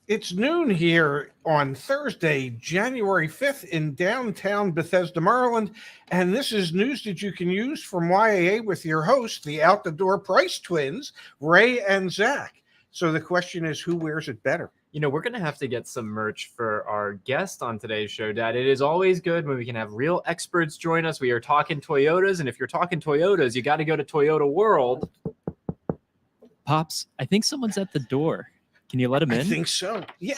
It's noon here on Thursday, January 5th in downtown Bethesda, Maryland. And this is news that you can use from YAA with your hosts, the Out the Door Price twins, Ray and Zach. So the question is, who wears it better? You know, we're going to have to get some merch for our guest on today's show, Dad. It is always good when we can have real experts join us. We are talking Toyotas, and if you're talking Toyotas, you got to go to Toyota World. Pops, I think someone's at the door. Can you let him in? I think so. Yeah.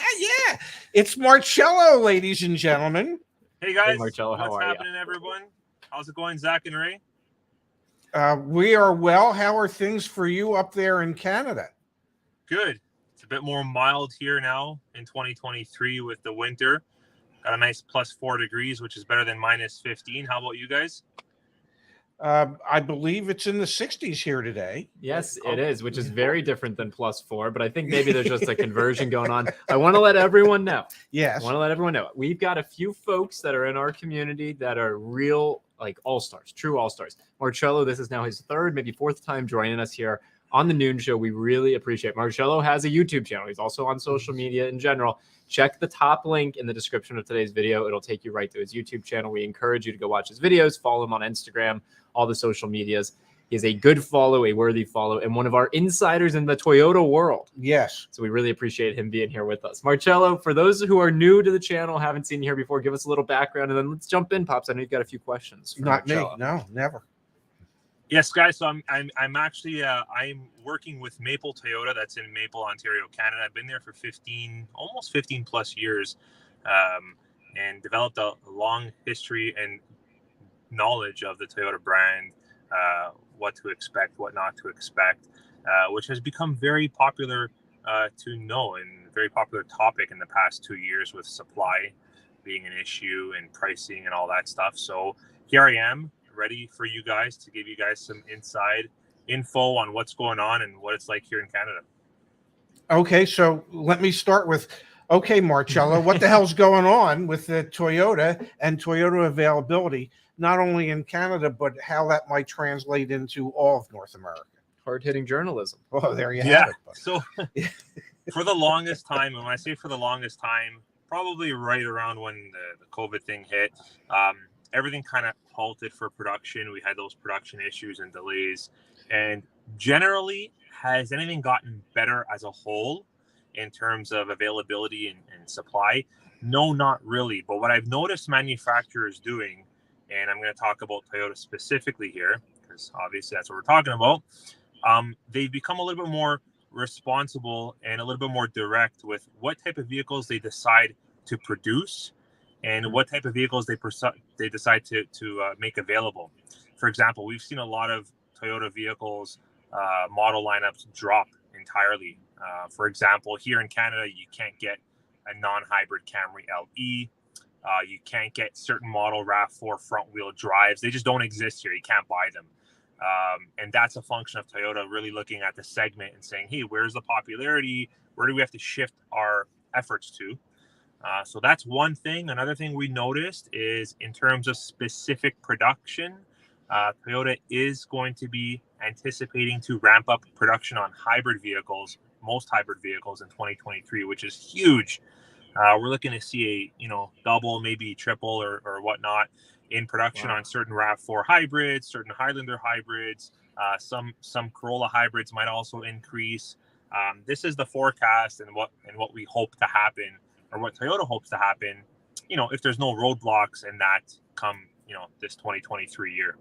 It's Marcello, ladies and gentlemen. Hey guys, Hey, Marcello, how what's are ya? happening, everyone? How's it going, Zach and Ray? We are well. How are things for you up there in Canada? Good. It's a bit more mild here now in 2023 with the winter. Got a nice plus 4 degrees, which is better than minus 15. How about you guys? I believe it's in the 60s here today. Yes, it is, which is very different than +4, but I think maybe there's just a conversion going on. I want to let everyone know. Yes. I want to let everyone know. We've got a few folks that are in our community that are real, like all-stars, true all-stars. Marcello, this is now his third, maybe fourth time joining us here on the Noon Show. We really appreciate it. Marcello has a YouTube channel. He's also on social media in general. Check the top link in the description of today's video. It'll take you right to his YouTube channel. We encourage you to go watch his videos, follow him on Instagram, all the social medias. He is a good follow, a worthy follow, and one of our insiders in the Toyota world. Yes. So we really appreciate him being here with us. Marcello, for those who are new to the channel, haven't seen you here before, give us a little background, and then let's jump in, Pops. I know you've got a few questions. For Not Marcello. me. No, never. Yes, guys. So I'm actually I'm working with Maple Toyota. That's in Maple, Ontario, Canada. I've been there for almost 15 plus years, and developed a long history and knowledge of the Toyota brand, what to expect, what not to expect, which has become very popular to know, and very popular topic in the past 2 years with supply being an issue and pricing and all that stuff. So here I am, ready for you guys to give you guys some inside info on what's going on and what it's like here in Canada. Okay, so let me start with, okay, Marcello, what the hell's going on with the Toyota and Toyota availability, not only in Canada, but how that might translate into all of North America? Hard-hitting journalism. Oh, there you have it. Buddy. So for the longest time, and when I say for the longest time, probably right around when the COVID thing hit, everything kind of halted for production. We had those production issues and delays. And generally, has anything gotten better as a whole in terms of availability and supply? No, not really. But what I've noticed manufacturers doing, and I'm going to talk about Toyota specifically here, because obviously that's what we're talking about, they've become a little bit more responsible and a little bit more direct with what type of vehicles they decide to produce and what type of vehicles they decide to make available. For example, we've seen a lot of Toyota vehicles model lineups drop entirely. For example, here in Canada, you can't get a non-hybrid Camry LE. You can't get certain model RAV4 front-wheel drives. They just don't exist here. You can't buy them. And that's a function of Toyota really looking at the segment and saying, hey, where's the popularity? Where do we have to shift our efforts to? So that's one thing. Another thing we noticed is in terms of specific production, Toyota is going to be anticipating to ramp up production on hybrid vehicles, most hybrid vehicles in 2023, which is huge. We're looking to see a double, maybe triple or whatnot in production on certain RAV4 hybrids, certain Highlander hybrids. Some Corolla hybrids might also increase. This is the forecast and what we hope to happen, or what Toyota hopes to happen, if there's no roadblocks in that come, this 2023 year.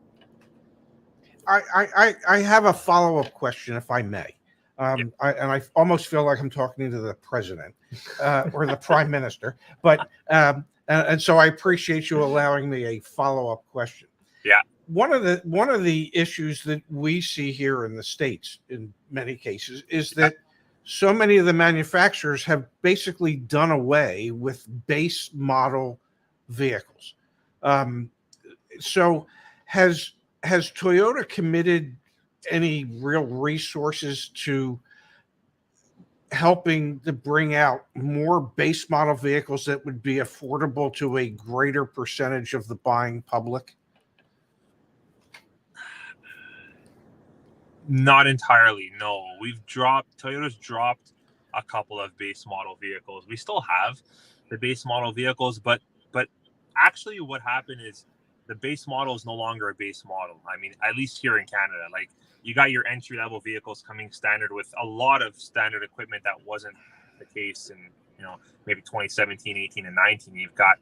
I have a follow-up question, if I may. I almost feel like I'm talking to the president or the prime minister, but and so I appreciate you allowing me a follow-up question. Yeah. One of the issues that we see here in the States, in many cases, is that so many of the manufacturers have basically done away with base model vehicles. So has Toyota committed any real resources to helping to bring out more base model vehicles that would be affordable to a greater percentage of the buying public? Not entirely, no. Toyota's dropped a couple of base model vehicles. We still have the base model vehicles, but actually what happened is the base model is no longer a base model. I mean, at least here in Canada, like you got your entry level vehicles coming standard with a lot of standard equipment that wasn't the case in, maybe 2017, 18, and 19. You've got,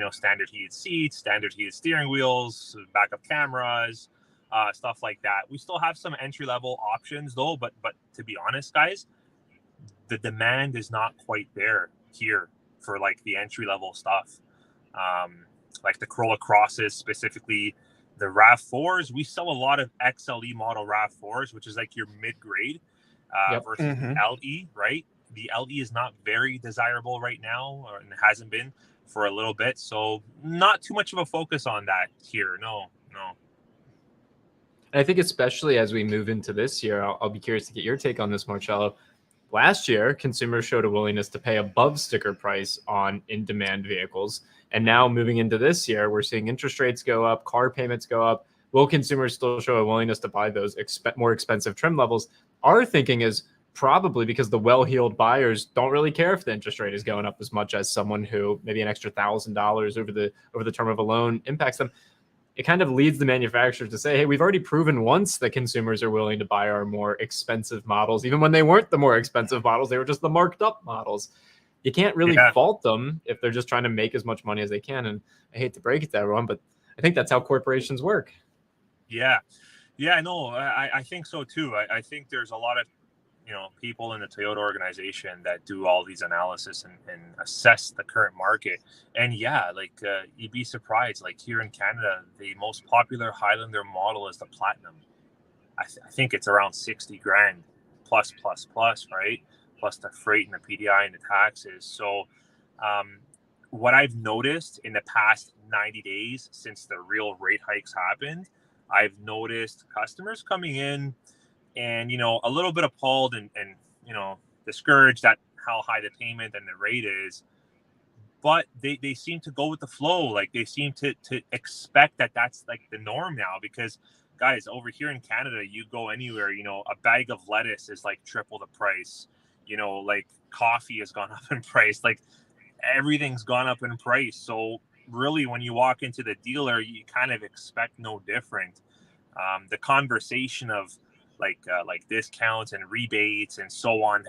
standard heated seats, standard heated steering wheels, backup cameras, stuff like that. We still have some entry level options though, but to be honest, guys, the demand is not quite there here for like the entry level stuff. Like the Corolla Crosses, specifically the RAV4s. We sell a lot of XLE model RAV4s, which is like your mid-grade versus the LE, right? The LE is not very desirable right now, and it hasn't been for a little bit. So not too much of a focus on that here. No. And I think especially as we move into this year, I'll be curious to get your take on this, Marcello. Last year, consumers showed a willingness to pay above sticker price on in-demand vehicles. And now moving into this year, we're seeing interest rates go up, car payments go up. Will consumers still show a willingness to buy those more expensive trim levels? Our thinking is probably because the well-heeled buyers don't really care if the interest rate is going up as much as someone who maybe an extra $1,000 over the term of a loan impacts them. It kind of leads the manufacturers to say, hey, we've already proven once that consumers are willing to buy our more expensive models, even when they weren't the more expensive models, they were just the marked up models. You can't really fault them if they're just trying to make as much money as they can. And I hate to break it to everyone, but I think that's how corporations work. Yeah, no, I think so too. I think there's a lot of people in the Toyota organization that do all these analysis and assess the current market. And you'd be surprised. Like here in Canada, the most popular Highlander model is the Platinum. I think it's around 60 grand plus, right? Plus the freight and the PDI and the taxes. So what I've noticed in the past 90 days since the real rate hikes happened, I've noticed customers coming in and, a little bit appalled and discouraged at how high the payment and the rate is. But they seem to go with the flow. Like they seem to expect that that's like the norm now, because guys, over here in Canada, you go anywhere, a bag of lettuce is like triple the price. Like coffee has gone up in price. Like everything's gone up in price. So really, when you walk into the dealer, you kind of expect no different. The conversation of like discounts and rebates and so on,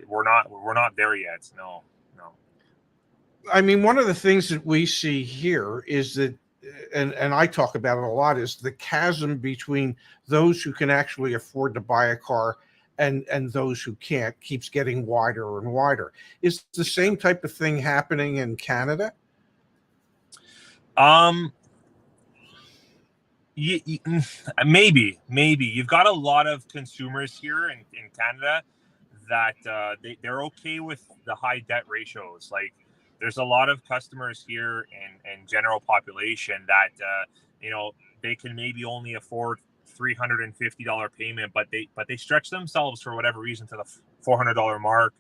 we're not there yet. No. I mean, one of the things that we see here is that, and I talk about it a lot, is the chasm between those who can actually afford to buy a car and those who can't keeps getting wider and wider. Is the same type of thing happening in Canada? Maybe you've got a lot of consumers here in Canada that they're okay with the high debt ratios. Like there's a lot of customers here in general population that they can maybe only afford $350 payment, but they stretch themselves for whatever reason to the $400 mark,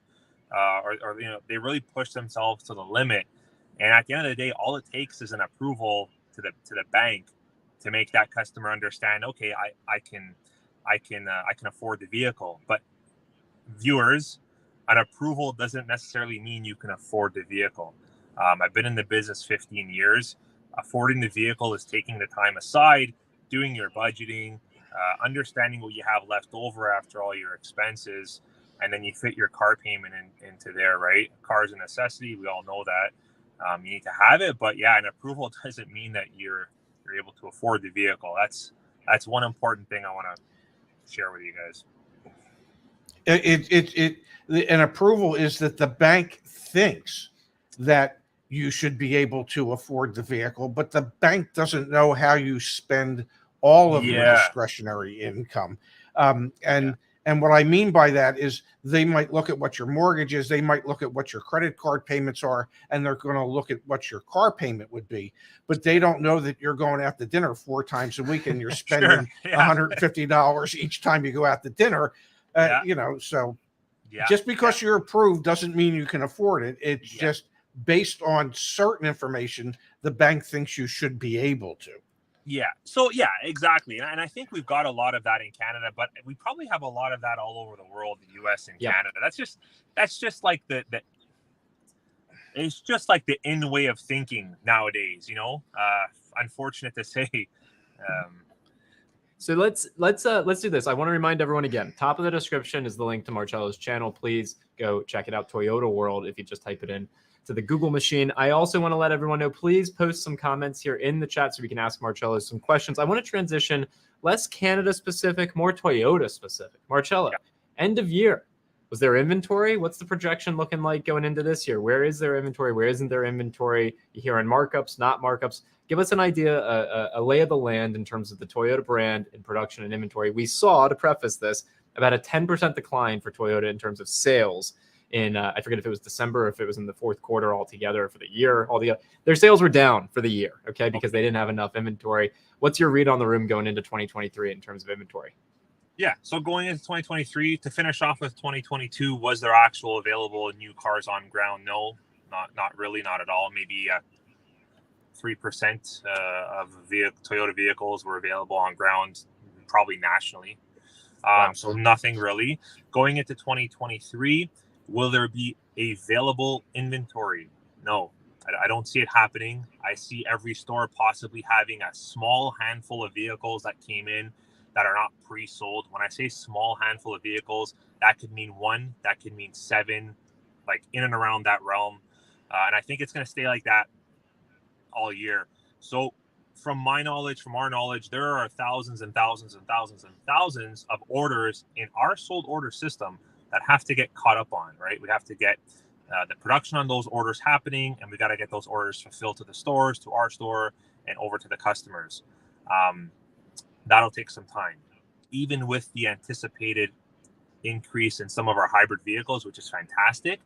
or they really push themselves to the limit. And at the end of the day, all it takes is an approval to the bank to make that customer understand, okay, I can afford the vehicle. But viewers, an approval doesn't necessarily mean you can afford the vehicle. I've been in the business 15 years. Affording the vehicle is taking the time aside, doing your budgeting, understanding what you have left over after all your expenses, and then you fit your car payment into there, right? A car is a necessity. We all know that. You need to have it, but an approval doesn't mean that you're able to afford the vehicle. That's one important thing I want to share with you guys. An approval is that the bank thinks that you should be able to afford the vehicle, but the bank doesn't know how you spend all of your discretionary income. And what I mean by that is they might look at what your mortgage is, they might look at what your credit card payments are, and they're going to look at what your car payment would be. But they don't know that you're going out to dinner 4 times a week and you're spending $150 each time you go out to dinner. So just because you're approved doesn't mean you can afford it. It's just based on certain information the bank thinks you should be able to. Yeah. So yeah, exactly. And I think we've got a lot of that in Canada, but we probably have a lot of that all over the world, the US and Yep. Canada. That's just like the it's just like the in way of thinking nowadays, you know. Unfortunate to say. Um, So let's do this. I want to remind everyone again. Top of the description is the link to Marcello's channel. Please go check it out. Toyota World. If you just type it in to the Google machine. I also want to let everyone know. Please post some comments here in the chat so we can ask Marcello some questions. I want to transition less Canada specific, more Toyota specific. Marcello, end of year. Was there inventory? What's the projection looking like going into this year? Where is there inventory? Where isn't there inventory? You hearing markups, not markups? Give us an idea, a lay of the land in terms of the Toyota brand in production and inventory. We saw, to preface this, about a 10% decline for Toyota in terms of sales in, I forget if it was December or if it was in the fourth quarter altogether for the year. Their sales were down for the year, okay, because they didn't have enough inventory. What's your read on the room going into 2023 in terms of inventory? Yeah, so going into 2023, to finish off with 2022, was there actual available new cars on ground? No, not really, not at all. Maybe 3% of Toyota vehicles were available on ground, probably nationally. So nothing really. Going into 2023, will there be available inventory? No, I don't see it happening. I see every store possibly having a small handful of vehicles that came in that are not pre-sold. When I say small handful of vehicles, that could mean 1, that could mean 7, like in and around that realm. And I think it's going to stay like that all year. So from my knowledge, from our knowledge, there are thousands and thousands and thousands and thousands of orders in our sold order system that have to get caught up on, right? We have to get the production on those orders happening, and we got to get those orders fulfilled to the stores, to our store, and over to the customers. That'll take some time. Even with the anticipated increase in some of our hybrid vehicles, which is fantastic,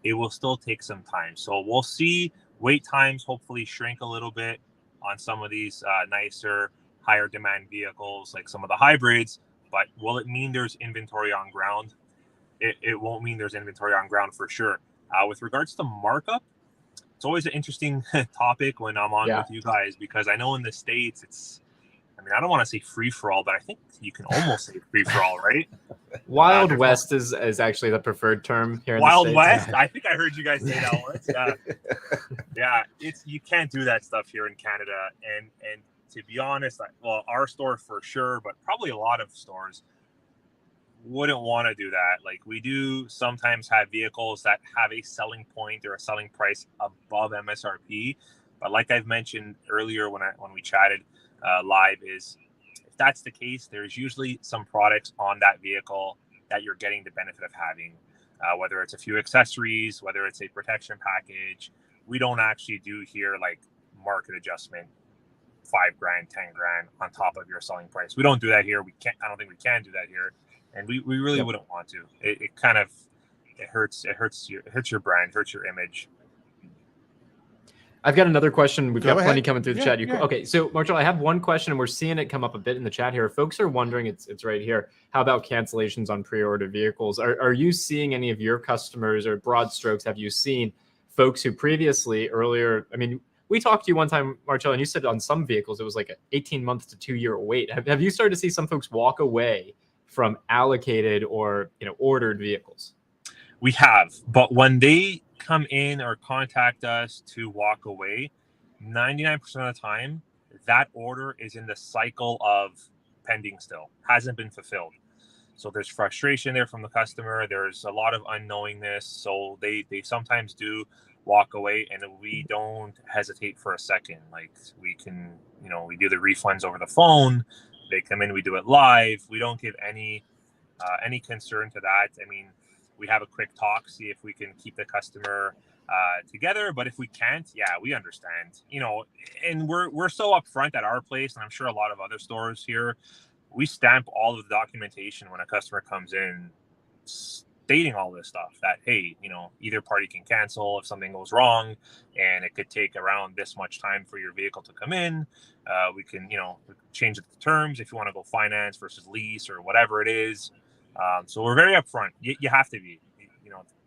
it will still take some time. So we'll see wait times hopefully shrink a little bit on some of these nicer, higher demand vehicles, like some of the hybrids. But will it mean there's inventory on ground? It won't mean there's inventory on ground for sure. With regards to markup, it's always an interesting topic when I'm on with you guys, because I know in the States I don't want to say free for all, but I think you can almost say free for all, right? Wild West is actually the preferred term here in Wild the States. West? I think I heard you guys say that once. Yeah, you can't do that stuff here in Canada. And to be honest, well, our store for sure, but probably a lot of stores wouldn't want to do that. Like, we do sometimes have vehicles that have a selling point or a selling price above MSRP. But like I've mentioned earlier when we chatted live, is if that's the case, there's usually some products on that vehicle that you're getting the benefit of having, whether it's a few accessories, whether it's a protection package. We don't actually do here like market adjustment, $5,000, $10,000 on top of your selling price. We don't do that here. I don't think we can do that here, and we really wouldn't want to. It kind of hurts your brand, hurts your image. I've got another question. We've got Go plenty ahead. coming through the chat. Okay, so Marcello, I have one question, and we're seeing it come up a bit in the chat here. Folks are wondering, it's right here, how about cancellations on pre-order vehicles? Are you seeing any of your customers, or broad strokes, have you seen folks who previously, earlier, we talked to you one time, Marcello, and you said on some vehicles it was like an 18-month to 2-year wait. Have you started to see some folks walk away from allocated or ordered vehicles? We have, but when they come in or contact us to walk away, 99% of the time that order is in the cycle of pending still, hasn't been fulfilled. So there's frustration there from the customer. There's a lot of unknowingness. So they sometimes do walk away, and we don't hesitate for a second. Like, we can, we do the refunds over the phone. They come in, we do it live. We don't give any concern to that. We have a quick talk, see if we can keep the customer together. But if we can't, we understand. And we're so upfront at our place, and I'm sure a lot of other stores here, we stamp all of the documentation when a customer comes in, stating all this stuff that, hey, either party can cancel if something goes wrong, and it could take around this much time for your vehicle to come in. We can, change the terms if you want to go finance versus lease or whatever it is. So we're very upfront. You have to be.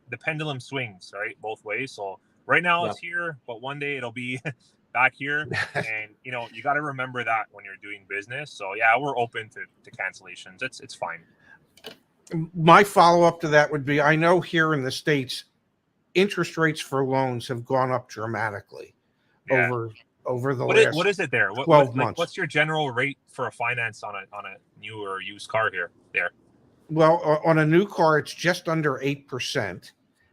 The pendulum swings, right, both ways. So right now it's here, but one day it'll be back here. And, you know, you got to remember that when you're doing business. So, yeah, we're open to cancellations. It's fine. My follow-up to that would be, I know here in the States, interest rates for loans have gone up dramatically Yeah. over the What last is it there? 12 months. What's your general rate for a finance on a new or used car there? Well, on a new car, it's just under 8%.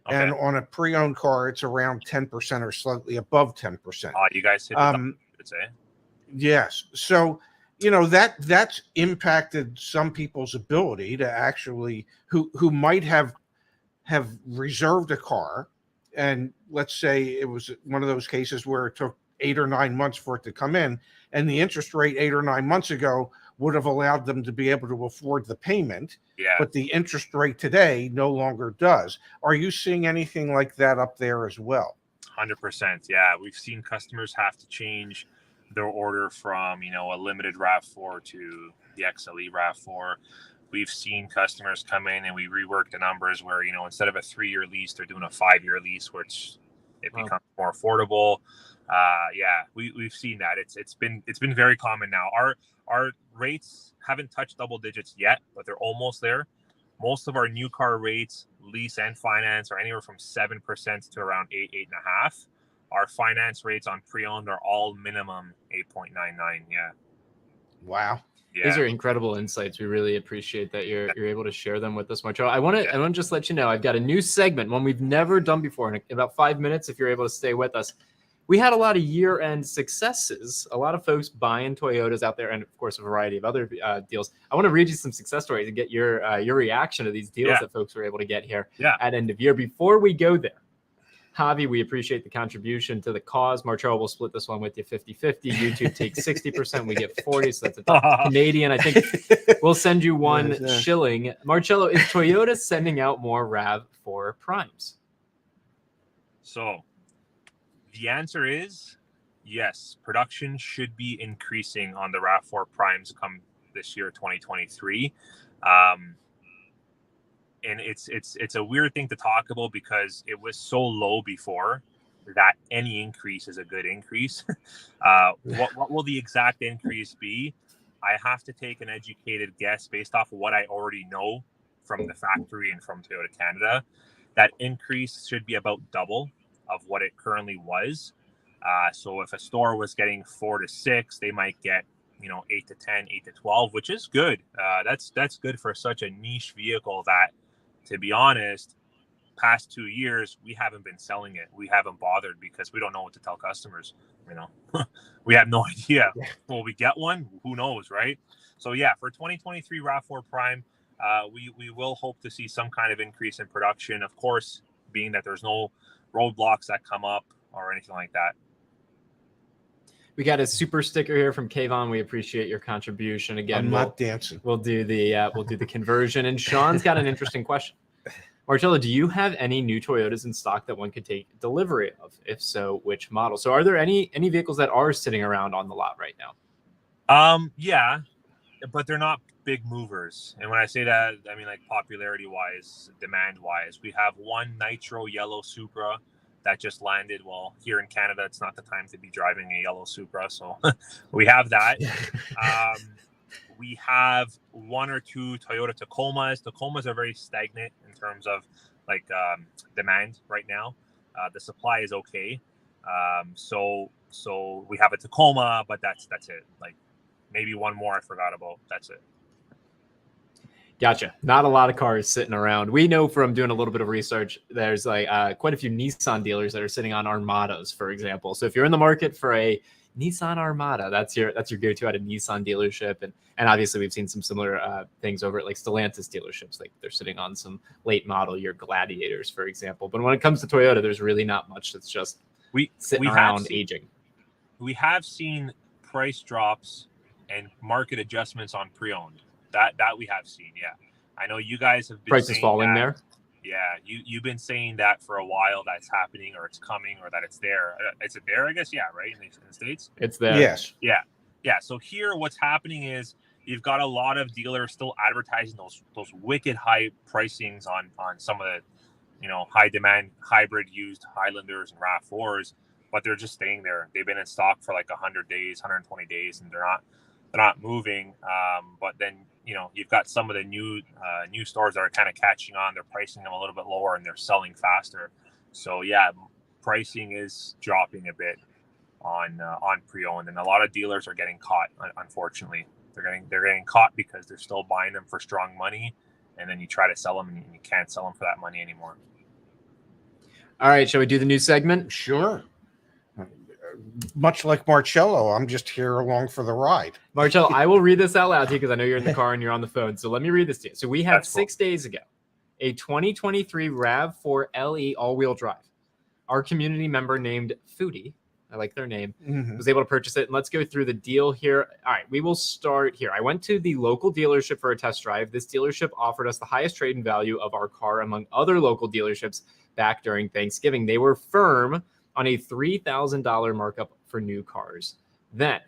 Okay. And on a pre-owned car, it's around 10% or slightly above 10%. You guys hit the double digits, eh? Yes. So, you know, that's impacted some people's ability to actually who might have reserved a car, and let's say it was one of those cases where it took 8 or 9 months for it to come in, and the interest rate 8 or 9 months ago would have allowed them to be able to afford the payment. Yeah. But the interest rate today no longer does. Are you seeing anything like that up there as well? 100%. Yeah. We've seen customers have to change their order from, you know, a limited RAV4 to the XLE RAV4. We've seen customers come in and we rework the numbers where, you know, instead of a 3-year lease, they're doing a 5-year lease, which it becomes more affordable. Yeah, we've seen that. It's been very common now. Our rates haven't touched double digits yet, but they're almost there. Most of our new car rates, lease and finance, are anywhere from 7% to around 8.5. Our finance rates on pre-owned are all minimum 8.99. Yeah. Wow. Yeah. These are incredible insights. We really appreciate that you're able to share them with us, Marcello. I want to just let you know I've got a new segment, one we've never done before. In about 5 minutes, if you're able to stay with us, we had a lot of year-end successes. A lot of folks buying Toyotas out there, and of course, a variety of other deals. I want to read you some success stories and get your reaction to these deals that folks were able to get here at end of year. Before we go there, Javi, we appreciate the contribution to the cause. Marcello will split this one with you 50-50. YouTube takes 60%. We get 40. So that's a Canadian. I think we'll send you one shilling. Marcello, is Toyota sending out more RAV4 primes? So the answer is yes. Production should be increasing on the RAV4 primes come this year, 2023. And it's a weird thing to talk about because it was so low before that any increase is a good increase. What will the exact increase be? I have to take an educated guess based off of what I already know from the factory and from Toyota Canada. That increase should be about double of what it currently was. So if a store was getting 4 to 6, they might get 8 to 10, 8 to 12, which is good. That's good for such a niche vehicle that, to be honest, past 2 years, we haven't been selling it. We haven't bothered because we don't know what to tell customers. We have no idea. Will we get one? Who knows, right? So yeah, for 2023 RAV4 Prime, we will hope to see some kind of increase in production. Of course, being that there's no roadblocks that come up or anything like that. We got a super sticker here from Kayvon. We appreciate your contribution. Again, I'm not dancing. We'll do the conversion. And Sean's got an interesting question. Marcello, do you have any new Toyotas in stock that one could take delivery of? If so, which model? So are there any vehicles that are sitting around on the lot right now? Yeah, but they're not big movers. And when I say that, I mean like popularity wise, demand wise. We have one nitro yellow Supra that just landed. Well, here in Canada, it's not the time to be driving a yellow Supra, so we have that. We have 1 or 2 Toyota Tacomas. Tacomas are very stagnant in terms of demand right now. The supply is okay. So we have a Tacoma, but that's it. Like maybe one more I forgot about. That's it. Gotcha. Not a lot of cars sitting around. We know from doing a little bit of research, there's quite a few Nissan dealers that are sitting on Armadas, for example. So if you're in the market for a Nissan Armada, that's your go-to at a Nissan dealership. And obviously we've seen some similar things over at like Stellantis dealerships. Like they're sitting on some late model year Gladiators, for example. But when it comes to Toyota, there's really not much that's just sitting around aging. We have seen price drops and market adjustments on pre-owned. That we have seen, yeah. I know you guys have been prices falling there. Yeah, you've been saying that for a while. That's happening, or it's coming, or that it's there. Is it there? I guess, yeah, right in the States. It's there. Yes. Yeah. So here, what's happening is you've got a lot of dealers still advertising those wicked high pricings on some of the high demand hybrid used Highlanders and RAV4s. but they're just staying there. They've been in stock for like 100 days, 120 days, and they're not moving. But then, you know, you've got some of the new stores that are kind of catching on. They're pricing them a little bit lower and they're selling faster. So yeah, pricing is dropping a bit on pre-owned, and a lot of dealers are getting caught. Unfortunately, they're getting caught because they're still buying them for strong money, and then you try to sell them and you can't sell them for that money anymore. All right, shall we do the new segment? Sure. Much like Marcello, I'm just here along for the ride. Marcello, I will read this out loud to you because I know you're in the car and you're on the phone. So let me read this to you. So we had That's cool. 6 days ago a 2023 RAV4 LE all-wheel drive. Our community member named Foodie, I like their name, was able to purchase it. And let's go through the deal here. All right, we will start here. I went to the local dealership for a test drive. This dealership offered us the highest trade-in value of our car among other local dealerships back during Thanksgiving. They were firm on a $3,000 markup for new cars. Then,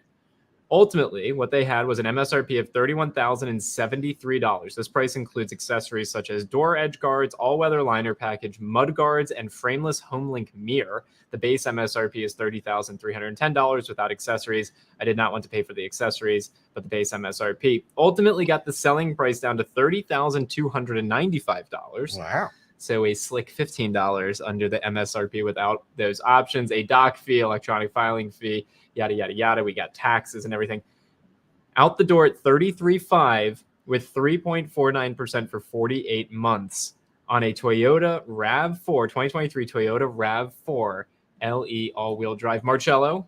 ultimately, what they had was an MSRP of $31,073. This price includes accessories such as door edge guards, all-weather liner package, mud guards, and frameless HomeLink mirror. The base MSRP is $30,310 without accessories. I did not want to pay for the accessories, but the base MSRP ultimately got the selling price down to $30,295. Wow. So a slick $15 under the MSRP without those options, a doc fee, electronic filing fee, yada, yada, yada. We got taxes and everything. Out the door at $33,500 with 3.49% for 48 months on a Toyota RAV4, 2023 Toyota RAV4 LE all-wheel drive. Marcello,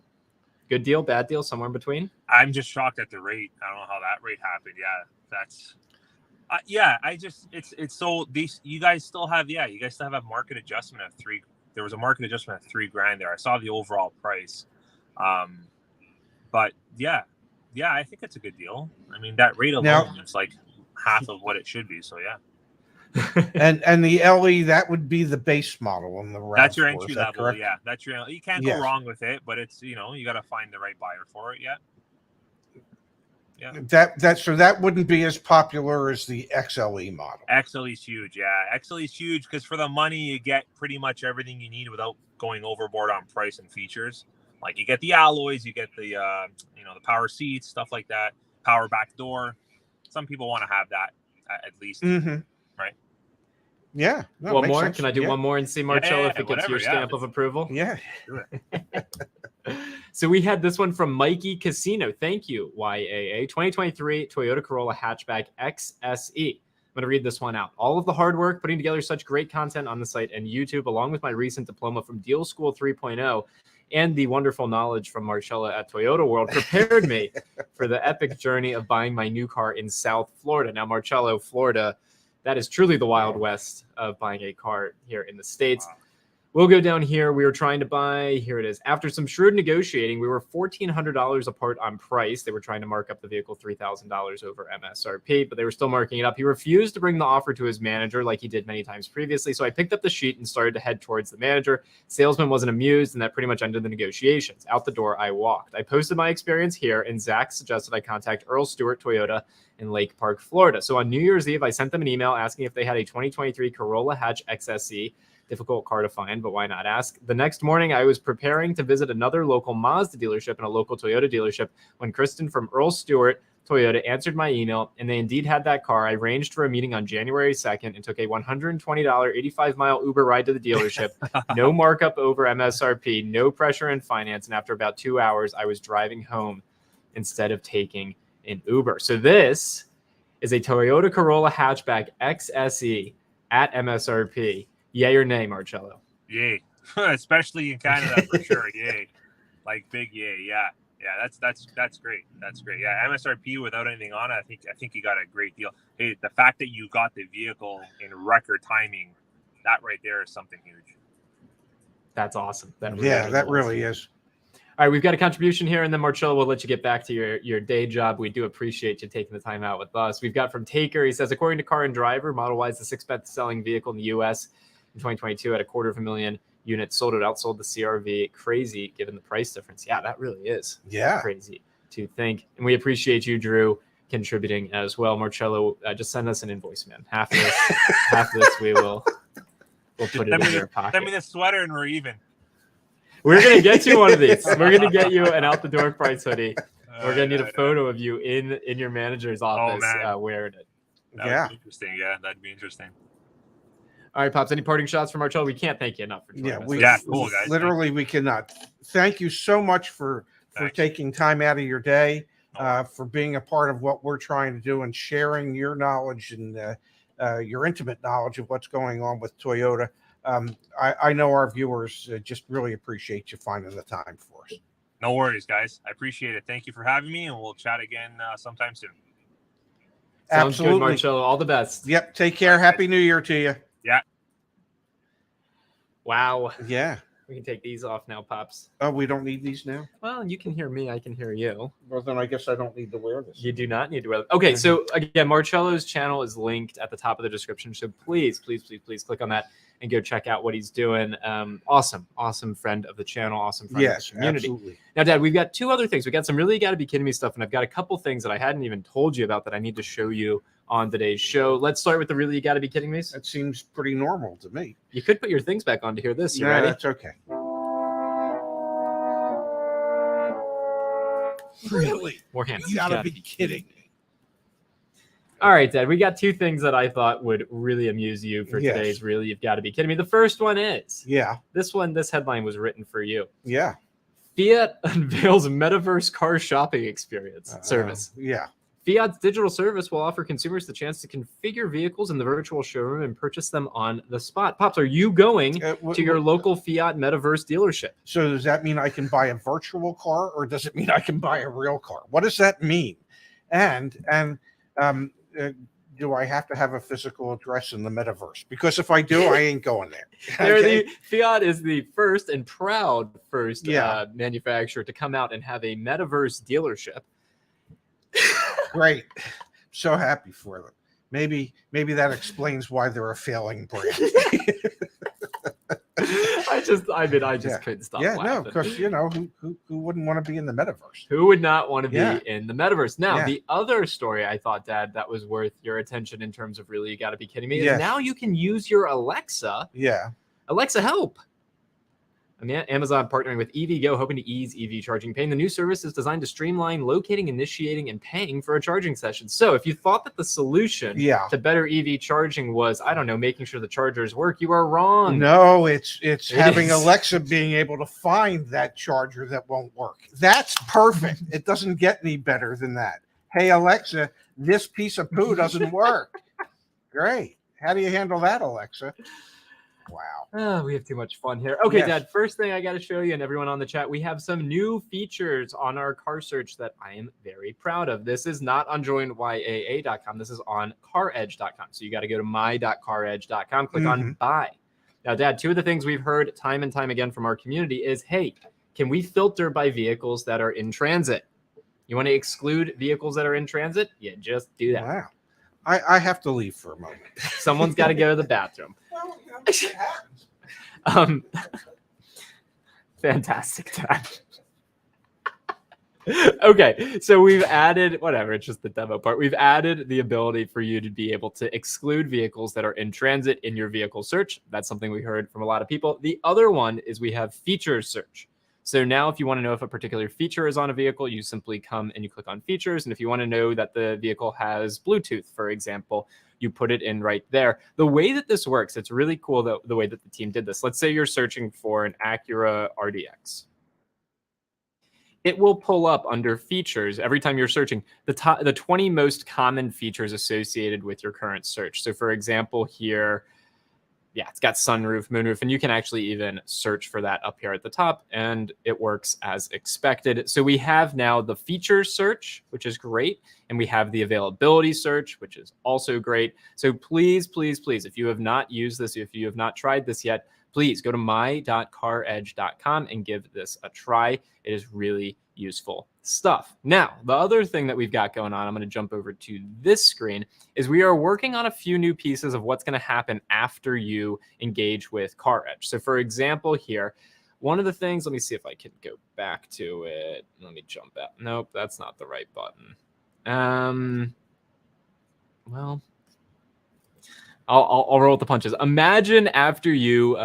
good deal, bad deal, somewhere in between? I'm just shocked at the rate. I don't know how that rate happened. Yeah, that's... it's so these you guys still have a market adjustment of $3,000. There was a market adjustment of $3,000 there. I saw the overall price, but yeah, I think it's a good deal. I mean, that rate alone is like half of what it should be. So yeah, and the LE, that would be the base model on the RAV4. That's your entry level. Correct? Yeah, that's your. You can't go wrong with it, but it's you got to find the right buyer for it. Yeah. Yeah. That wouldn't be as popular as the XLE model. XLE is huge, yeah. XLE is huge because for the money you get pretty much everything you need without going overboard on price and features. Like you get the alloys, you get the the power seats, stuff like that, power back door. Some people want to have that at least, right? Yeah. No, one more? Sense. Can I do one more and see, Marcello, if it gets your stamp of approval? Yeah. Do it. So we had this one from Mikey Casino. Thank you, YAA. 2023 Toyota Corolla Hatchback XSE. I'm going to read this one out. All of the hard work putting together such great content on the site and YouTube, along with my recent diploma from Deal School 3.0 and the wonderful knowledge from Marcello at Toyota World, prepared me for the epic journey of buying my new car in South Florida. Now, Marcello, Florida, that is truly the Wild West of buying a car here in the States. Wow. We'll go down here. We were trying to buy, here it is. After some shrewd negotiating, we were $1,400 apart on price. They were trying to mark up the vehicle $3,000 over MSRP, but they were still marking it up. He refused to bring the offer to his manager like he did many times previously. So I picked up the sheet and started to head towards the manager. Salesman wasn't amused, and that pretty much ended the negotiations. Out the door, I walked. I posted my experience here, and Zach suggested I contact Earl Stewart Toyota in Lake Park, Florida. So on New Year's Eve, I sent them an email asking if they had a 2023 Corolla Hatch XSE. Difficult car to find, but why not ask? The next morning, I was preparing to visit another local Mazda dealership and a local Toyota dealership when Kristen from Earl Stewart Toyota answered my email, and they indeed had that car. I arranged for a meeting on January 2nd and took a $120 85-mile Uber ride to the dealership. No markup over MSRP, no pressure in finance, and after about 2 hours, I was driving home instead of taking an Uber. So this is a Toyota Corolla Hatchback XSE at MSRP. Yay or nay, Marcello? Yay. Especially in Canada for sure. Yay. Like big yay. Yeah. That's great. That's great. Yeah, MSRP without anything on it, I think you got a great deal. Hey, the fact that you got the vehicle in record timing, that right there is something huge. That's awesome. That really is. All right, we've got a contribution here, and then Marcello will let you get back to your day job. We do appreciate you taking the time out with us. We've got from Taker. He says, according to Car and Driver, Model Y is the sixth best-selling vehicle in the U.S. in 2022 at 250,000 units sold. It outsold the CRV. Crazy, given the price difference. Yeah, that really is crazy to think. And we appreciate you, Drew, contributing as well. Marcello, just send us an invoice, man. Half of this we'll put it in your pocket. Send me the sweater and we're even. We're gonna get you one of these. We're gonna get you an out the door price hoodie. We're gonna need a Alright, photo of you in your manager's office man. wearing it. That Yeah. would be interesting. Yeah, that'd be interesting. All right, Pops. Any parting shots from Marcello? We can't thank you enough for joining Yeah, us. Yeah, cool, guys. Literally, we cannot. Thank you so much for Thanks. taking time out of your day, No for being a part of what we're trying to do and sharing your knowledge and your intimate knowledge of what's going on with Toyota. I know our viewers just really appreciate you finding the time for us. No worries, guys. I appreciate it. Thank you for having me, and we'll chat again sometime soon. Sounds Absolutely. good, Marcello. All the best. Yep. Take care. Happy New Year to you. Wow. Yeah. We can take these off now, Pops. Oh, we don't need these now? Well, you can hear me. I can hear you. Well, then I guess I don't need to wear this. You do not need to wear them. Okay, so again, Marcello's channel is linked at the top of the description. So please click on that and go check out what he's doing. Awesome friend of the channel, awesome friend Yes, of the community. absolutely. Now, Dad, we've got two other things. We got some really gotta be kidding me stuff, and I've got a couple things that I hadn't even told you about that I need to show you on today's show. Let's start with the really gotta be kidding me. That seems pretty normal to me. You could put your things back on to hear this. You Yeah, ready? that's okay. Really? More hands. You gotta be kidding me. All right, Dad. We got two things that I thought would really amuse you for Yes. today's really you've got to be kidding me. The first one is Yeah. this headline was written for you. Yeah. Fiat unveils metaverse car shopping experience service. Yeah. Fiat's digital service will offer consumers the chance to configure vehicles in the virtual showroom and purchase them on the spot. Pops, are you going to your local Fiat metaverse dealership? So does that mean I can buy a virtual car, or does it mean I can buy a real car? What does that mean? And do I have to have a physical address in the metaverse? Because if I do, I ain't going there. Okay? Fiat is the first and proud Yeah. manufacturer to come out and have a metaverse dealership. Great. So happy for them. Maybe that explains why they're a failing brand. I just Yeah. couldn't stop Yeah, no, laughing. because who wouldn't want to be in the metaverse? Who would not want to be Yeah. in the metaverse? Now, Yeah. the other story I thought, Dad, that was worth your attention in terms of really, you got to be kidding me, is Yes. now you can use your Alexa help. I mean, Amazon partnering with EVgo, hoping to ease EV charging pain. The new service is designed to streamline locating, initiating, and paying for a charging session. So if you thought that the solution Yeah. to better EV charging was, I don't know, making sure the chargers work, you are wrong. No, it's having is. Alexa being able to find that charger that won't work. That's perfect. It doesn't get any better than that. Hey, Alexa, this piece of poo doesn't work. Great. How do you handle that, Alexa? Wow. Oh, we have too much fun here. Okay, Yes. Dad, first thing I got to show you and everyone on the chat, we have some new features on our car search that I am very proud of. This is not on joinyaa.com. This is on caredge.com. So you got to go to my.caredge.com, click on buy. Now, Dad, two of the things we've heard time and time again from our community is, hey, can we filter by vehicles that are in transit? You want to exclude vehicles that are in transit? Yeah, just do that. Wow. I have to leave for a moment. Someone's got to go to the bathroom. Well, it happens. Fantastic, Dad. Okay, so we've added whatever, it's just the demo part. We've added the ability for you to be able to exclude vehicles that are in transit in your vehicle search. That's something we heard from a lot of people. The other one is we have feature search. So now if you want to know if a particular feature is on a vehicle, you simply come and you click on features. And if you want to know that the vehicle has Bluetooth, for example, you put it in right there. The way that this works, it's really cool the way that the team did this. Let's say you're searching for an Acura RDX. It will pull up under features every time you're searching the 20 most common features associated with your current search. So for example, here, yeah, it's got sunroof, moonroof, and you can actually even search for that up here at the top, and it works as expected. So we have now the features search, which is great, and we have the availability search, which is also great. So please, please, please, if you have not used this, if you have not tried this yet, please go to my.caredge.com and give this a try. It is really useful stuff. Now, the other thing that we've got going on, I'm going to jump over to this screen, is we are working on a few new pieces of what's going to happen after you engage with CarEdge. So for example, here, one of the things, let me see if I can go back to it. Let me jump out. Nope, that's not the right button. Well, I'll roll with the punches. Imagine after you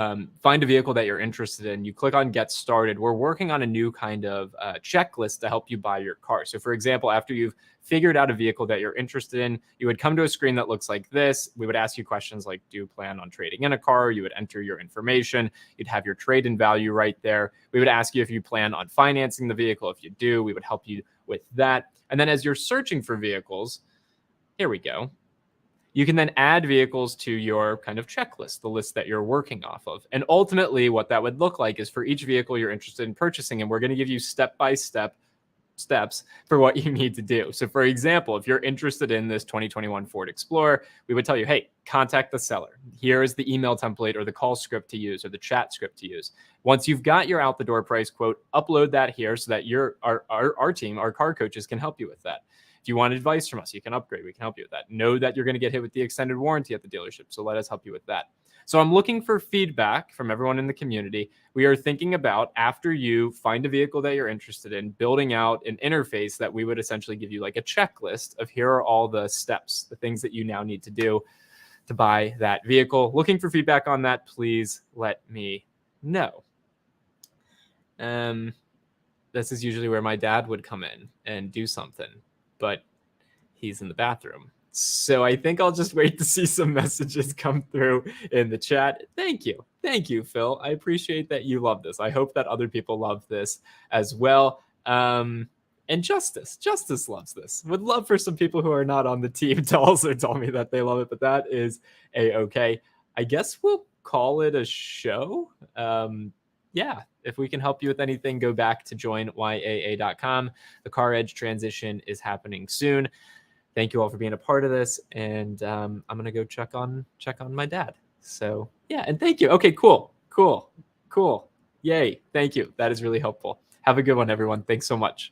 find a vehicle that you're interested in, you click on Get Started. We're working on a new kind of checklist to help you buy your car. So, for example, after you've figured out a vehicle that you're interested in, you would come to a screen that looks like this. We would ask you questions like, do you plan on trading in a car? You would enter your information. You'd have your trade-in value right there. We would ask you if you plan on financing the vehicle. If you do, we would help you with that. And then as you're searching for vehicles, here we go. You can then add vehicles to your kind of checklist, the list that you're working off of. And ultimately, what that would look like is for each vehicle you're interested in purchasing, and we're going to give you step-by-step steps for what you need to do. So for example, if you're interested in this 2021 Ford Explorer, we would tell you, hey, contact the seller. Here is the email template or the call script to use or the chat script to use. Once you've got your out the door price quote, upload that here so that our team, our car coaches can help you with that. If you want advice from us, you can upgrade. We can help you with that. Know that you're going to get hit with the extended warranty at the dealership. So let us help you with that. So I'm looking for feedback from everyone in the community. We are thinking about, after you find a vehicle that you're interested in, building out an interface that we would essentially give you like a checklist of here are all the steps, the things that you now need to do to buy that vehicle. Looking for feedback on that, please let me know. This is usually where my dad would come in and do something, but he's in the bathroom. So I think I'll just wait to see some messages come through in the chat. Thank you. Thank you, Phil. I appreciate that you love this. I hope that other people love this as well. And Justice loves this. Would love for some people who are not on the team to also tell me that they love it, but that is a-okay. I guess we'll call it a show. Yeah, if we can help you with anything, go back to joinyaa.com. The Car Edge transition is happening soon. Thank you all for being a part of this, and I'm gonna go check on my dad. So yeah, and thank you. Okay, cool. Yay, thank you. That is really helpful. Have a good one, everyone. Thanks so much.